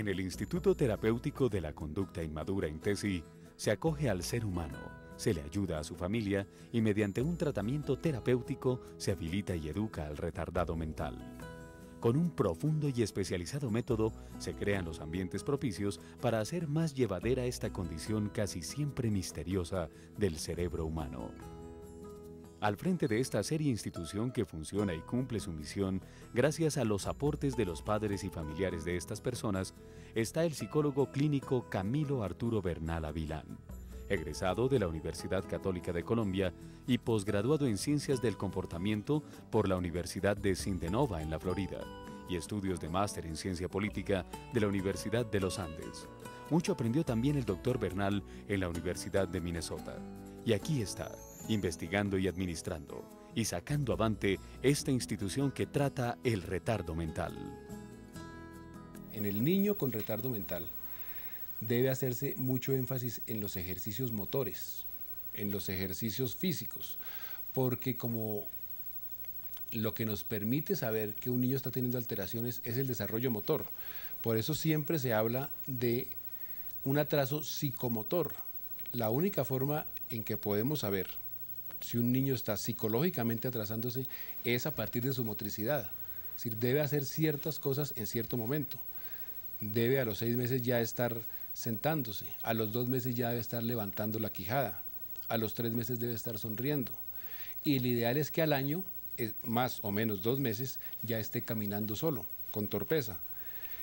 En el Instituto Terapéutico de la Conducta Inmadura INTESI se acoge al ser humano, se le ayuda a su familia y mediante un tratamiento terapéutico se habilita y educa al retardado mental. Con un profundo y especializado método se crean los ambientes propicios para hacer más llevadera esta condición casi siempre misteriosa del cerebro humano. Al frente de esta seria institución que funciona y cumple su misión gracias a los aportes de los padres y familiares de estas personas, está el psicólogo clínico Camilo Arturo Bernal Avilán, egresado de la Universidad Católica de Colombia y posgraduado en Ciencias del Comportamiento por la Universidad de Sindenova en la Florida y estudios de máster en Ciencia Política de la Universidad de los Andes. Mucho aprendió también el doctor Bernal en la Universidad de Minnesota. Y aquí está, investigando y administrando, y sacando avante esta institución que trata el retardo mental. En el niño con retardo mental debe hacerse mucho énfasis en los ejercicios motores, en los ejercicios físicos, porque como lo que nos permite saber que un niño está teniendo alteraciones es el desarrollo motor. Por eso siempre se habla de un atraso psicomotor. La única forma en que podemos saber si un niño está psicológicamente atrasándose es a partir de su motricidad. Es decir, debe hacer ciertas cosas en cierto momento. Debe a los 6 meses ya estar sentándose, a los 2 meses ya debe estar levantando la quijada, a los 3 meses debe estar sonriendo. Y el ideal es que al año, más o menos 2 meses, ya esté caminando solo, con torpeza.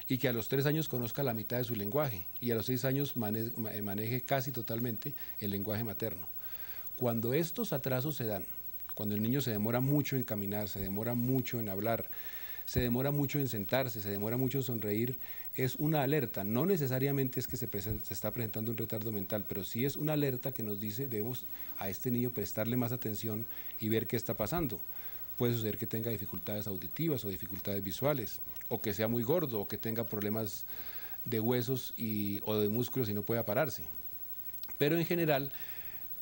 Y que a los 3 años conozca la mitad de su lenguaje y a los 6 años maneje casi totalmente el lenguaje materno. Cuando estos atrasos se dan, cuando el niño se demora mucho en caminar, se demora mucho en hablar, se demora mucho en sentarse, se demora mucho en sonreír, es una alerta. No necesariamente es que se está presentando un retardo mental, pero sí es una alerta que nos dice debemos a este niño prestarle más atención y ver qué está pasando. Puede suceder que tenga dificultades auditivas o dificultades visuales, o que sea muy gordo, o que tenga problemas de huesos o de músculos y no pueda pararse. Pero en general,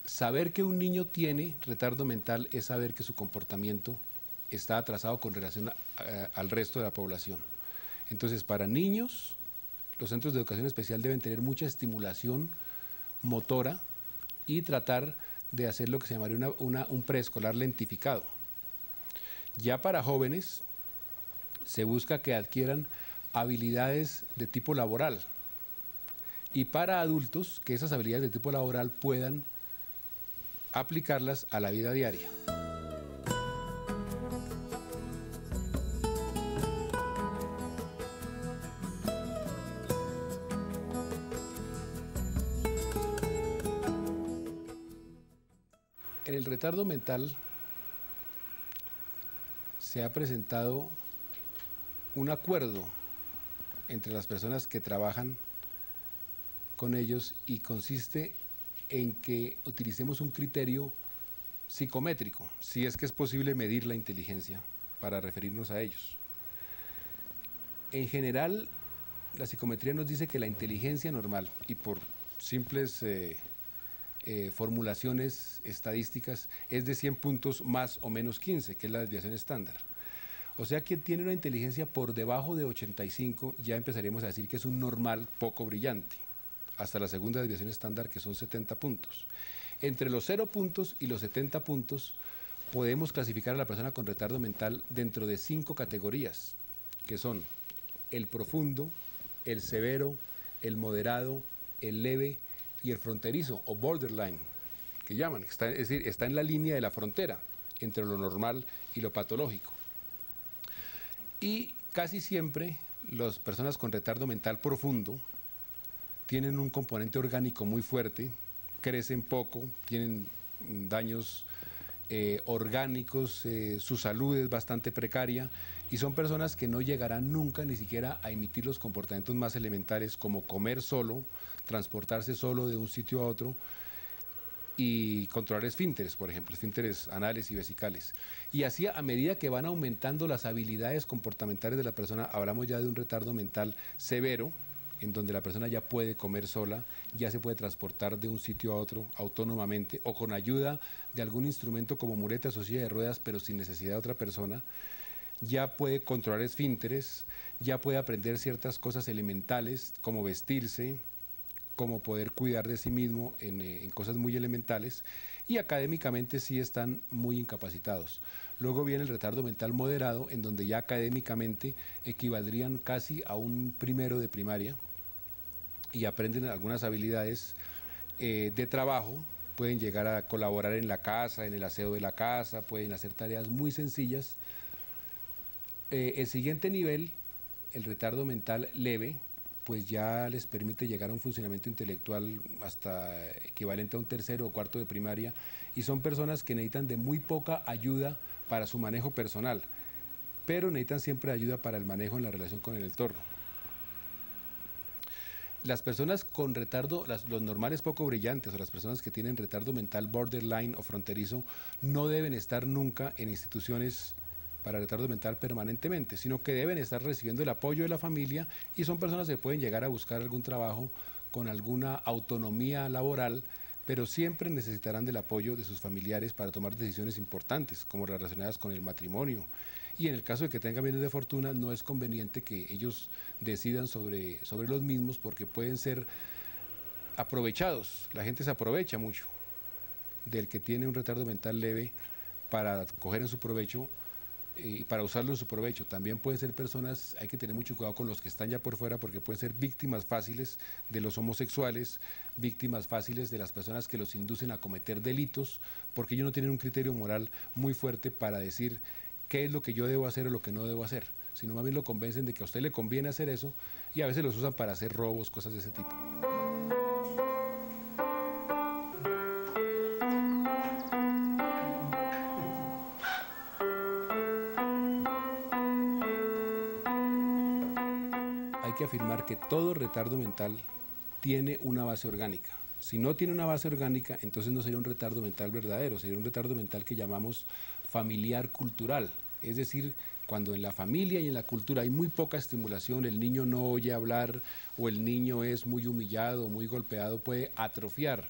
saber que un niño tiene retardo mental es saber que su comportamiento está atrasado con relación al resto de la población. Entonces, para niños, los centros de educación especial deben tener mucha estimulación motora y tratar de hacer lo que se llamaría un preescolar lentificado. Ya para jóvenes se busca que adquieran habilidades de tipo laboral y para adultos que esas habilidades de tipo laboral puedan aplicarlas a la vida diaria. En el retardo mental se ha presentado un acuerdo entre las personas que trabajan con ellos y consiste en que utilicemos un criterio psicométrico, si es que es posible medir la inteligencia para referirnos a ellos. En general, la psicometría nos dice que la inteligencia normal, y por simples formulaciones estadísticas, es de 100 puntos más o menos 15, que es la desviación estándar. O sea, quien tiene una inteligencia por debajo de 85, ya empezaríamos a decir que es un normal poco brillante, hasta la segunda desviación estándar, que son 70 puntos. Entre los 0 puntos y los 70 puntos, podemos clasificar a la persona con retardo mental dentro de 5 categorías, que son el profundo, el severo, el moderado, el leve y el fronterizo o borderline, que llaman, es decir, está en la línea de la frontera entre lo normal y lo patológico. Y casi siempre las personas con retardo mental profundo tienen un componente orgánico muy fuerte, crecen poco, tienen daños orgánicos, su salud es bastante precaria y son personas que no llegarán nunca ni siquiera a emitir los comportamientos más elementales como comer solo, transportarse solo de un sitio a otro y controlar esfínteres, por ejemplo, esfínteres anales y vesicales. Y así, a medida que van aumentando las habilidades comportamentales de la persona, hablamos ya de un retardo mental severo, en donde la persona ya puede comer sola, ya se puede transportar de un sitio a otro autónomamente o con ayuda de algún instrumento como muletas o silla de ruedas, pero sin necesidad de otra persona. ya puede controlar esfínteres, ya puede aprender ciertas cosas elementales como vestirse, como poder cuidar de sí mismo en cosas muy elementales, y académicamente sí están muy incapacitados. Luego viene el retardo mental moderado, en donde ya académicamente equivaldrían casi a un primero de primaria y aprenden algunas habilidades de trabajo, pueden llegar a colaborar en la casa, en el aseo de la casa, pueden hacer tareas muy sencillas. El siguiente nivel, el retardo mental leve, pues ya les permite llegar a un funcionamiento intelectual hasta equivalente a un tercero o cuarto de primaria, y son personas que necesitan de muy poca ayuda para su manejo personal, pero necesitan siempre ayuda para el manejo en la relación con el entorno. Las personas con retardo, los normales poco brillantes o las personas que tienen retardo mental borderline o fronterizo, no deben estar nunca en instituciones para retardo mental permanentemente, sino que deben estar recibiendo el apoyo de la familia, y son personas que pueden llegar a buscar algún trabajo con alguna autonomía laboral, pero siempre necesitarán del apoyo de sus familiares para tomar decisiones importantes, como relacionadas con el matrimonio. Y en el caso de que tengan bienes de fortuna, no es conveniente que ellos decidan sobre los mismos, porque pueden ser aprovechados. La gente se aprovecha mucho del que tiene un retardo mental leve para coger en su provecho y para usarlo en su provecho. También pueden ser personas, hay que tener mucho cuidado con los que están ya por fuera, porque pueden ser víctimas fáciles de los homosexuales, víctimas fáciles de las personas que los inducen a cometer delitos, porque ellos no tienen un criterio moral muy fuerte para decir qué es lo que yo debo hacer o lo que no debo hacer, sino más bien lo convencen de que a usted le conviene hacer eso, y a veces los usan para hacer robos, cosas de ese tipo. Hay que afirmar que todo retardo mental tiene una base orgánica. Si no tiene una base orgánica, entonces no sería un retardo mental verdadero, sería un retardo mental que llamamos familiar cultural. Es decir, cuando en la familia y en la cultura hay muy poca estimulación, el niño no oye hablar o el niño es muy humillado, muy golpeado, puede atrofiar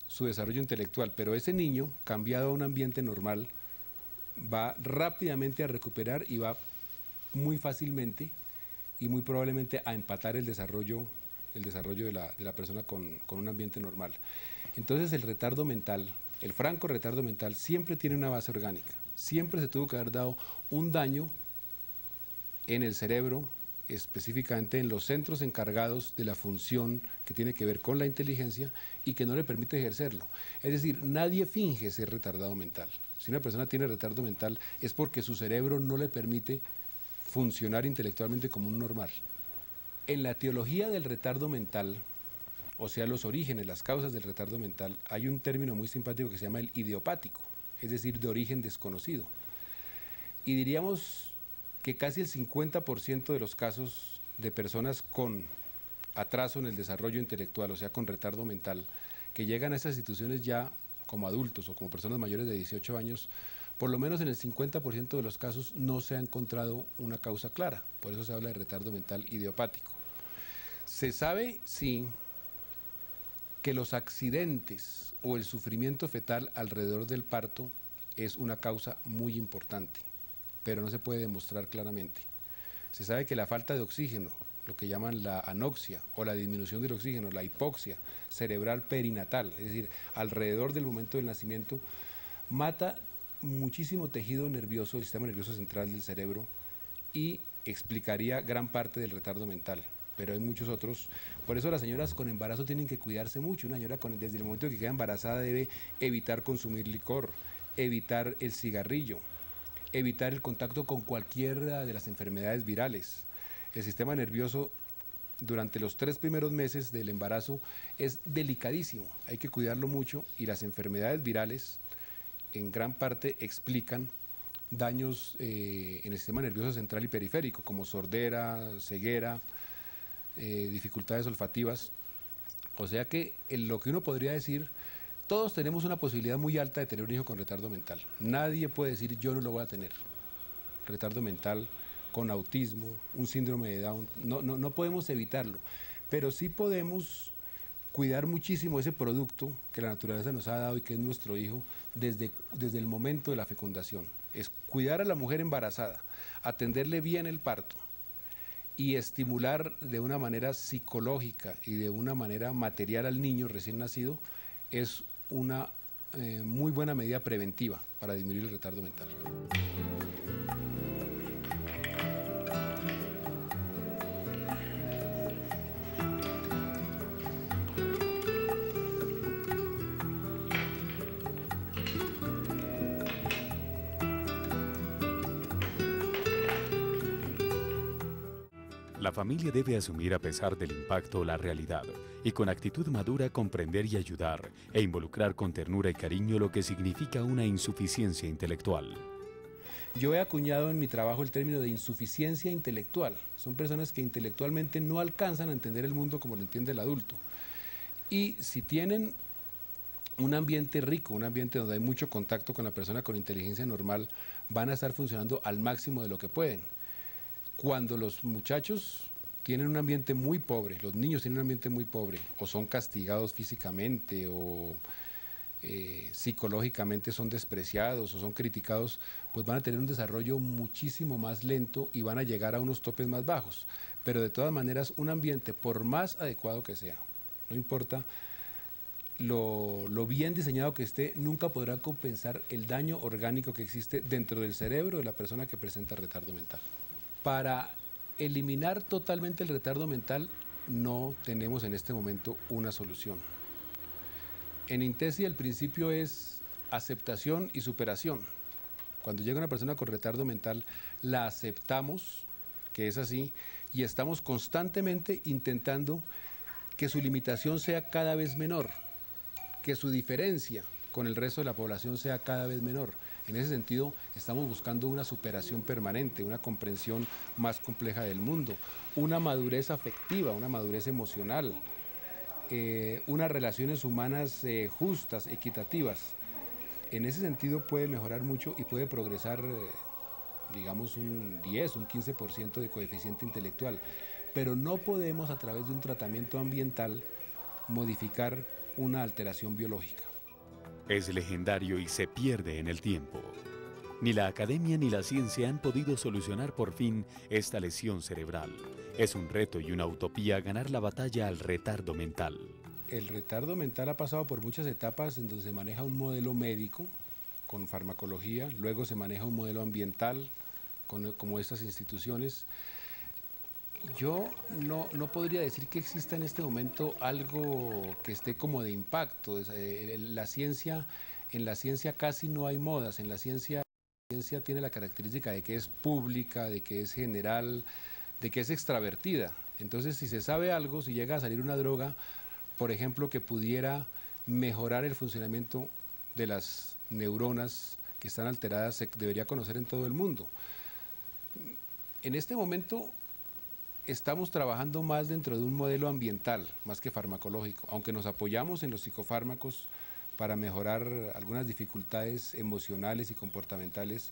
su desarrollo intelectual. Pero ese niño, cambiado a un ambiente normal, va rápidamente a recuperar y va muy fácilmente y muy probablemente a empatar el desarrollo de la persona con un ambiente normal. Entonces el retardo mental, el franco retardo mental, siempre tiene una base orgánica. Siempre se tuvo que haber dado un daño en el cerebro, específicamente en los centros encargados de la función que tiene que ver con la inteligencia y que no le permite ejercerlo. Es decir, nadie finge ser retardado mental. Si una persona tiene retardo mental es porque su cerebro no le permite funcionar intelectualmente como un normal. En la etiología del retardo mental, o sea, los orígenes, las causas del retardo mental, hay un término muy simpático que se llama el idiopático, es decir, de origen desconocido. Y diríamos que casi el 50% de los casos de personas con atraso en el desarrollo intelectual, o sea, con retardo mental, que llegan a esas instituciones ya como adultos o como personas mayores de 18 años, por lo menos en el 50% de los casos no se ha encontrado una causa clara. Por eso se habla de retardo mental idiopático. Se sabe, sí, que los accidentes o el sufrimiento fetal alrededor del parto es una causa muy importante, pero no se puede demostrar claramente. Se sabe que la falta de oxígeno, lo que llaman la anoxia o la disminución del oxígeno, la hipoxia cerebral perinatal, es decir, alrededor del momento del nacimiento, mata muchísimo tejido nervioso, el sistema nervioso central del cerebro, y explicaría gran parte del retardo mental. Pero hay muchos otros. Por eso las señoras con embarazo tienen que cuidarse mucho. Una señora desde el momento que queda embarazada debe evitar consumir licor, evitar el cigarrillo, evitar el contacto con cualquiera de las enfermedades virales. El sistema nervioso durante los 3 primeros meses del embarazo es delicadísimo, hay que cuidarlo mucho, y las enfermedades virales en gran parte explican daños en el sistema nervioso central y periférico, como sordera, ceguera, dificultades olfativas. O sea que lo que uno podría decir, todos tenemos una posibilidad muy alta de tener un hijo con retardo mental. Nadie puede decir yo no lo voy a tener. Retardo mental, con autismo, un síndrome de Down, no podemos evitarlo, pero sí podemos cuidar muchísimo ese producto que la naturaleza nos ha dado y que es nuestro hijo desde el momento de la fecundación. es cuidar a la mujer embarazada, atenderle bien el parto y estimular de una manera psicológica y de una manera material al niño recién nacido, es una muy buena medida preventiva para disminuir el retardo mental. La familia debe asumir a pesar del impacto la realidad y con actitud madura comprender y ayudar e involucrar con ternura y cariño lo que significa una insuficiencia intelectual. Yo he acuñado en mi trabajo el término de insuficiencia intelectual. Son personas que intelectualmente no alcanzan a entender el mundo como lo entiende el adulto. Y si tienen un ambiente rico, un ambiente donde hay mucho contacto con la persona con inteligencia normal, van a estar funcionando al máximo de lo que pueden. Cuando los muchachos tienen un ambiente muy pobre, los niños tienen un ambiente muy pobre, o son castigados físicamente, o psicológicamente son despreciados, o son criticados, pues van a tener un desarrollo muchísimo más lento y van a llegar a unos topes más bajos. Pero de todas maneras, un ambiente, por más adecuado que sea, no importa lo bien diseñado que esté, nunca podrá compensar el daño orgánico que existe dentro del cerebro de la persona que presenta retardo mental. Para eliminar totalmente el retardo mental no tenemos en este momento una solución. En INTESI el principio es aceptación y superación. Cuando llega una persona con retardo mental, la aceptamos, que es así, y estamos constantemente intentando que su limitación sea cada vez menor, que su diferencia con el resto de la población sea cada vez menor. En ese sentido, estamos buscando una superación permanente, una comprensión más compleja del mundo, una madurez afectiva, una madurez emocional, unas relaciones humanas justas, equitativas. En ese sentido puede mejorar mucho y puede progresar, digamos, un 10, un 15% de coeficiente intelectual. Pero no podemos, a través de un tratamiento ambiental, modificar una alteración biológica. Es legendario y se pierde en el tiempo. Ni la academia ni la ciencia han podido solucionar por fin esta lesión cerebral. Es un reto y una utopía ganar la batalla al retardo mental. El retardo mental ha pasado por muchas etapas en donde se maneja un modelo médico con farmacología, luego se maneja un modelo ambiental como estas instituciones. Yo no podría decir que exista en este momento algo que esté como de impacto. En la ciencia casi no hay modas. En la ciencia tiene la característica de que es pública, de que es general, de que es extravertida. Entonces, si se sabe algo, si llega a salir una droga, por ejemplo, que pudiera mejorar el funcionamiento de las neuronas que están alteradas, se debería conocer en todo el mundo. En este momento estamos trabajando más dentro de un modelo ambiental, más que farmacológico, aunque nos apoyamos en los psicofármacos para mejorar algunas dificultades emocionales y comportamentales.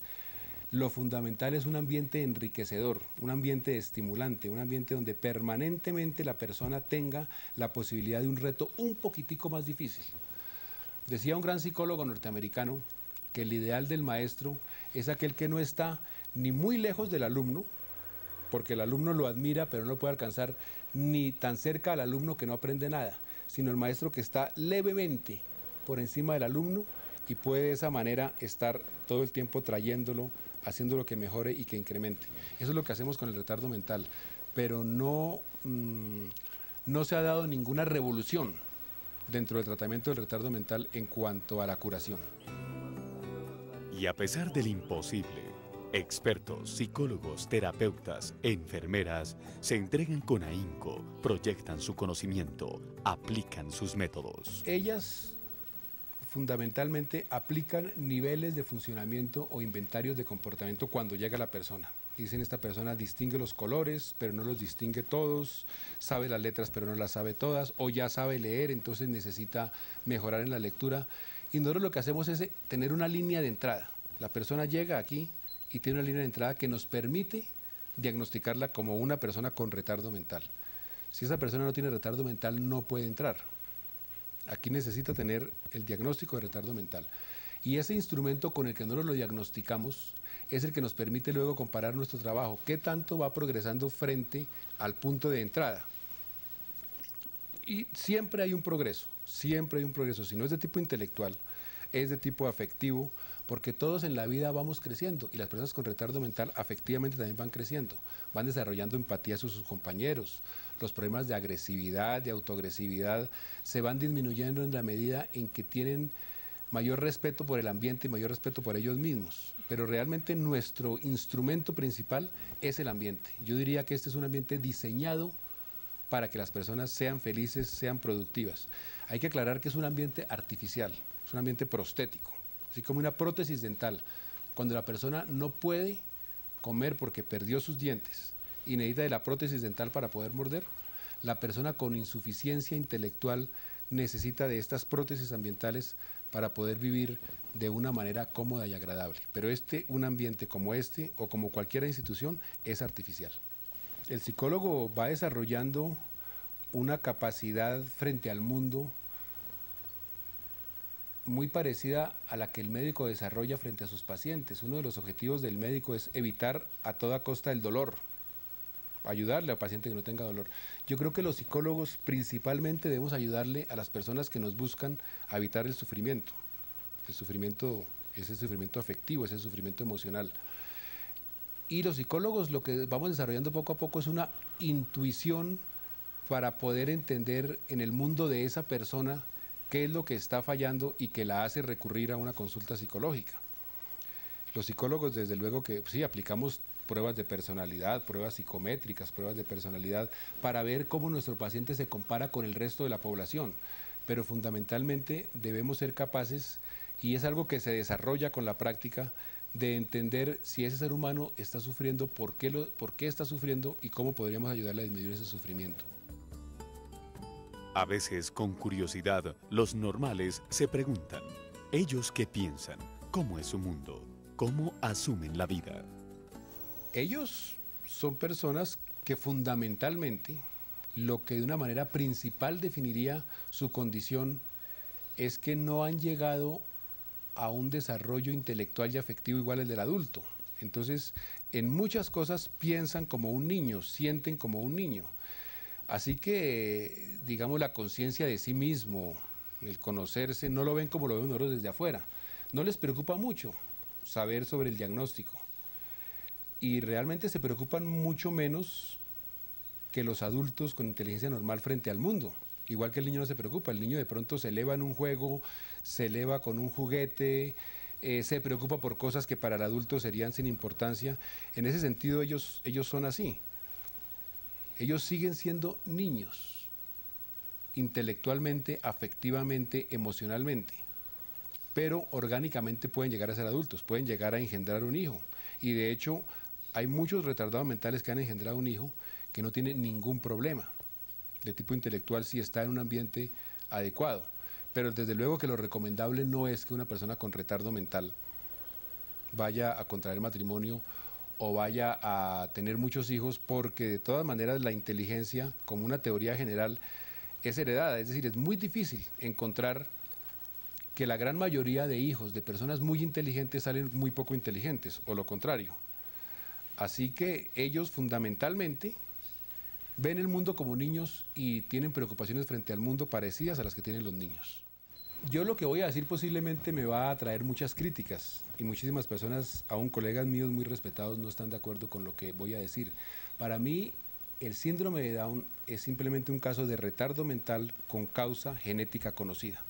Lo fundamental es un ambiente enriquecedor, un ambiente estimulante, un ambiente donde permanentemente la persona tenga la posibilidad de un reto un poquitico más difícil. Decía un gran psicólogo norteamericano que el ideal del maestro es aquel que no está ni muy lejos del alumno, porque el alumno lo admira, pero no puede alcanzar ni tan cerca al alumno que no aprende nada, sino el maestro que está levemente por encima del alumno y puede de esa manera estar todo el tiempo trayéndolo, haciéndolo que mejore y que incremente. Eso es lo que hacemos con el retardo mental, pero no se ha dado ninguna revolución dentro del tratamiento del retardo mental en cuanto a la curación. Y a pesar del imposible, expertos, psicólogos, terapeutas, enfermeras se entregan con ahínco, proyectan su conocimiento, aplican sus métodos. Ellas fundamentalmente aplican niveles de funcionamiento o inventarios de comportamiento cuando llega la persona. Dicen, esta persona distingue los colores, pero no los distingue todos, sabe las letras, pero no las sabe todas, o ya sabe leer, entonces necesita mejorar en la lectura. Y nosotros lo que hacemos es tener una línea de entrada. La persona llega aquí y tiene una línea de entrada que nos permite diagnosticarla como una persona con retardo mental. Si esa persona no tiene retardo mental, no puede entrar. Aquí necesita tener el diagnóstico de retardo mental. Y ese instrumento con el que nosotros lo diagnosticamos es el que nos permite luego comparar nuestro trabajo, qué tanto va progresando frente al punto de entrada. Y siempre hay un progreso, siempre hay un progreso. Si no es de tipo intelectual, es de tipo afectivo, porque todos en la vida vamos creciendo y las personas con retardo mental afectivamente también van creciendo, van desarrollando empatía hacia sus compañeros, los problemas de agresividad, de autoagresividad se van disminuyendo en la medida en que tienen mayor respeto por el ambiente y mayor respeto por ellos mismos. Pero realmente nuestro instrumento principal es el ambiente. Yo diría que este es un ambiente diseñado para que las personas sean felices, sean productivas. Hay que aclarar que es un ambiente artificial, es un ambiente prostético, así como una prótesis dental. Cuando la persona no puede comer porque perdió sus dientes y necesita de la prótesis dental para poder morder, la persona con insuficiencia intelectual necesita de estas prótesis ambientales para poder vivir de una manera cómoda y agradable. Pero un ambiente como este o como cualquier institución es artificial. El psicólogo va desarrollando una capacidad frente al mundo muy parecida a la que el médico desarrolla frente a sus pacientes. Uno de los objetivos del médico es evitar a toda costa el dolor, ayudarle al paciente que no tenga dolor. Yo creo que los psicólogos principalmente debemos ayudarle a las personas que nos buscan a evitar el sufrimiento. El sufrimiento es el sufrimiento afectivo, es el sufrimiento emocional. Y los psicólogos lo que vamos desarrollando poco a poco es una intuición para poder entender en el mundo de esa persona qué es lo que está fallando y que la hace recurrir a una consulta psicológica. Los psicólogos, desde luego que sí, aplicamos pruebas de personalidad, pruebas psicométricas, pruebas de personalidad, para ver cómo nuestro paciente se compara con el resto de la población. Pero fundamentalmente debemos ser capaces, y es algo que se desarrolla con la práctica, de entender si ese ser humano está sufriendo, por qué está sufriendo y cómo podríamos ayudarle a disminuir ese sufrimiento. A veces, con curiosidad, los normales se preguntan, ¿ellos qué piensan? ¿Cómo es su mundo? ¿Cómo asumen la vida? Ellos son personas que fundamentalmente lo que de una manera principal definiría su condición es que no han llegado a un desarrollo intelectual y afectivo igual al del adulto. Entonces, en muchas cosas piensan como un niño, sienten como un niño. Así que, digamos, la conciencia de sí mismo, el conocerse, no lo ven como lo ven nosotros desde afuera. No les preocupa mucho saber sobre el diagnóstico. Y realmente se preocupan mucho menos que los adultos con inteligencia normal frente al mundo. Igual que el niño no se preocupa, el niño de pronto se eleva en un juego, se eleva con un juguete, se preocupa por cosas que para el adulto serían sin importancia. En ese sentido ellos son así. Ellos siguen siendo niños, intelectualmente, afectivamente, emocionalmente, pero orgánicamente pueden llegar a ser adultos, pueden llegar a engendrar un hijo. Y de hecho hay muchos retardados mentales que han engendrado un hijo que no tiene ningún problema de tipo intelectual si está en un ambiente adecuado. Pero desde luego que lo recomendable no es que una persona con retardo mental vaya a contraer matrimonio o vaya a tener muchos hijos, porque de todas maneras la inteligencia, como una teoría general, es heredada. Es decir, es muy difícil encontrar que la gran mayoría de hijos de personas muy inteligentes salen muy poco inteligentes, o lo contrario. Así que ellos fundamentalmente ven el mundo como niños y tienen preocupaciones frente al mundo parecidas a las que tienen los niños. Yo lo que voy a decir posiblemente me va a traer muchas críticas y muchísimas personas, aún colegas míos muy respetados, no están de acuerdo con lo que voy a decir. Para mí, el síndrome de Down es simplemente un caso de retardo mental con causa genética conocida.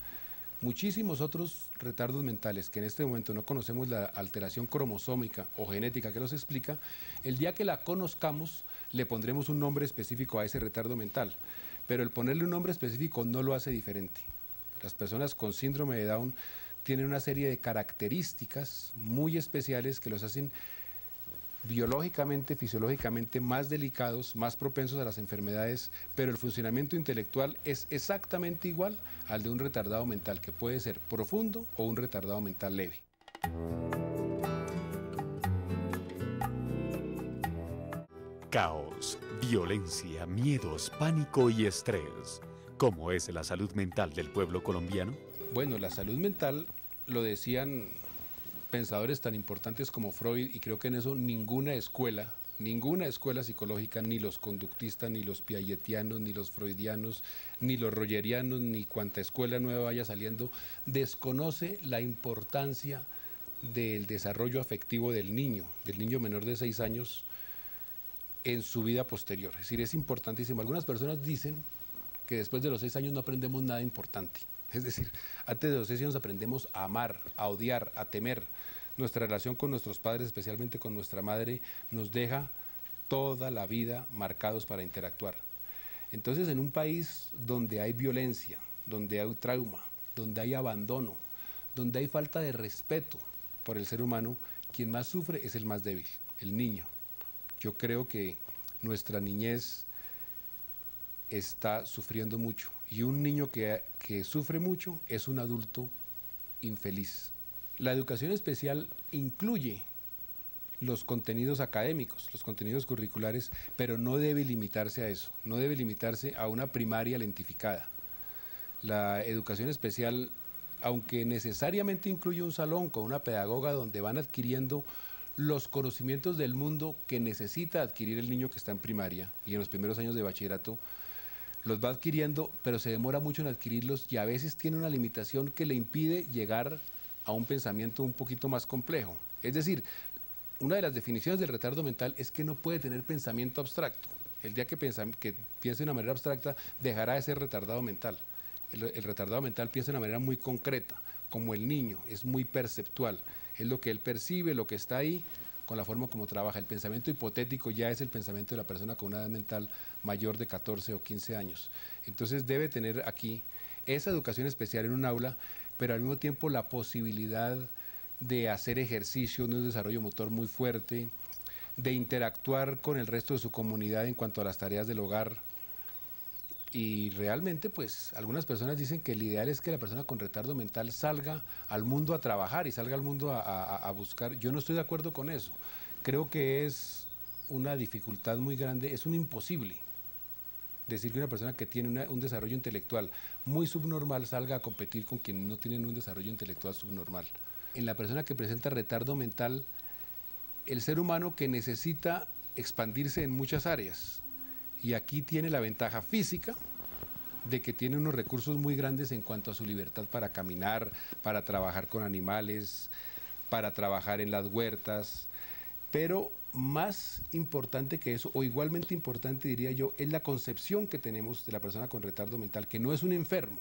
Muchísimos otros retardos mentales que en este momento no conocemos la alteración cromosómica o genética que los explica, el día que la conozcamos le pondremos un nombre específico a ese retardo mental, pero el ponerle un nombre específico no lo hace diferente. Las personas con síndrome de Down tienen una serie de características muy especiales que los hacen biológicamente, fisiológicamente más delicados, más propensos a las enfermedades, pero el funcionamiento intelectual es exactamente igual al de un retardado mental, que puede ser profundo o un retardado mental leve. Caos, violencia, miedos, pánico y estrés. ¿Cómo es la salud mental del pueblo colombiano? Bueno, la salud mental lo decían pensadores tan importantes como Freud, y creo que en eso ninguna escuela psicológica, ni los conductistas, ni los piagetianos, ni los freudianos, ni los rogerianos, ni cuanta escuela nueva vaya saliendo, desconoce la importancia del desarrollo afectivo del niño menor de 6 años en su vida posterior. Es decir, es importantísimo. Algunas personas dicen que después de los 6 años no aprendemos nada importante. Es decir, antes de los 6 años aprendemos a amar, a odiar, a temer. Nuestra relación con nuestros padres, especialmente con nuestra madre, nos deja toda la vida marcados para interactuar. Entonces, en un país donde hay violencia, donde hay trauma, donde hay abandono, donde hay falta de respeto por el ser humano, quien más sufre es el más débil, el niño. Yo creo que nuestra niñez está sufriendo mucho, y un niño que sufre mucho es un adulto infeliz. La educación especial incluye los contenidos académicos, los contenidos curriculares, pero no debe limitarse a eso, no debe limitarse a una primaria lentificada. La educación especial, aunque necesariamente incluye un salón con una pedagoga donde van adquiriendo los conocimientos del mundo que necesita adquirir el niño que está en primaria y en los primeros años de bachillerato, los va adquiriendo, pero se demora mucho en adquirirlos, y a veces tiene una limitación que le impide llegar a un pensamiento un poquito más complejo. Es decir, una de las definiciones del retardo mental es que no puede tener pensamiento abstracto. El día que piense de una manera abstracta, dejará de ser retardado mental. El retardado mental piensa de una manera muy concreta, como el niño, es muy perceptual. Es lo que él percibe, lo que está ahí, con la forma como trabaja. El pensamiento hipotético ya es el pensamiento de la persona con una edad mental mayor de 14 o 15 años. Entonces debe tener aquí esa educación especial en un aula, pero al mismo tiempo la posibilidad de hacer ejercicio, de un desarrollo motor muy fuerte, de interactuar con el resto de su comunidad en cuanto a las tareas del hogar. Y realmente, pues, algunas personas dicen que el ideal es que la persona con retardo mental salga al mundo a trabajar y salga al mundo a buscar. Yo no estoy de acuerdo con eso. Creo que es una dificultad muy grande, es un imposible decir que una persona que tiene un desarrollo intelectual muy subnormal salga a competir con quienes no tienen un desarrollo intelectual subnormal. En la persona que presenta retardo mental, el ser humano que necesita expandirse en muchas áreas, y aquí tiene la ventaja física de que tiene unos recursos muy grandes en cuanto a su libertad para caminar, para trabajar con animales, para trabajar en las huertas, pero más importante que eso, o igualmente importante diría yo, es la concepción que tenemos de la persona con retardo mental, que no es un enfermo,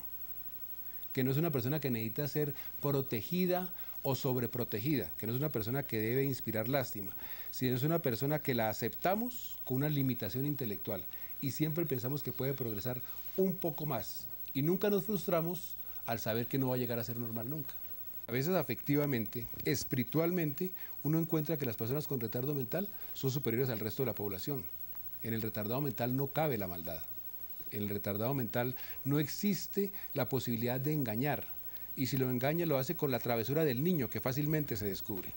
que no es una persona que necesita ser protegida o sobreprotegida, que no es una persona que debe inspirar lástima, sino es una persona que la aceptamos con una limitación intelectual y siempre pensamos que puede progresar un poco más, y nunca nos frustramos al saber que no va a llegar a ser normal nunca. A veces afectivamente, espiritualmente, uno encuentra que las personas con retardo mental son superiores al resto de la población. En el retardado mental no cabe la maldad. En el retardado mental no existe la posibilidad de engañar. Y si lo engaña, lo hace con la travesura del niño, que fácilmente se descubre.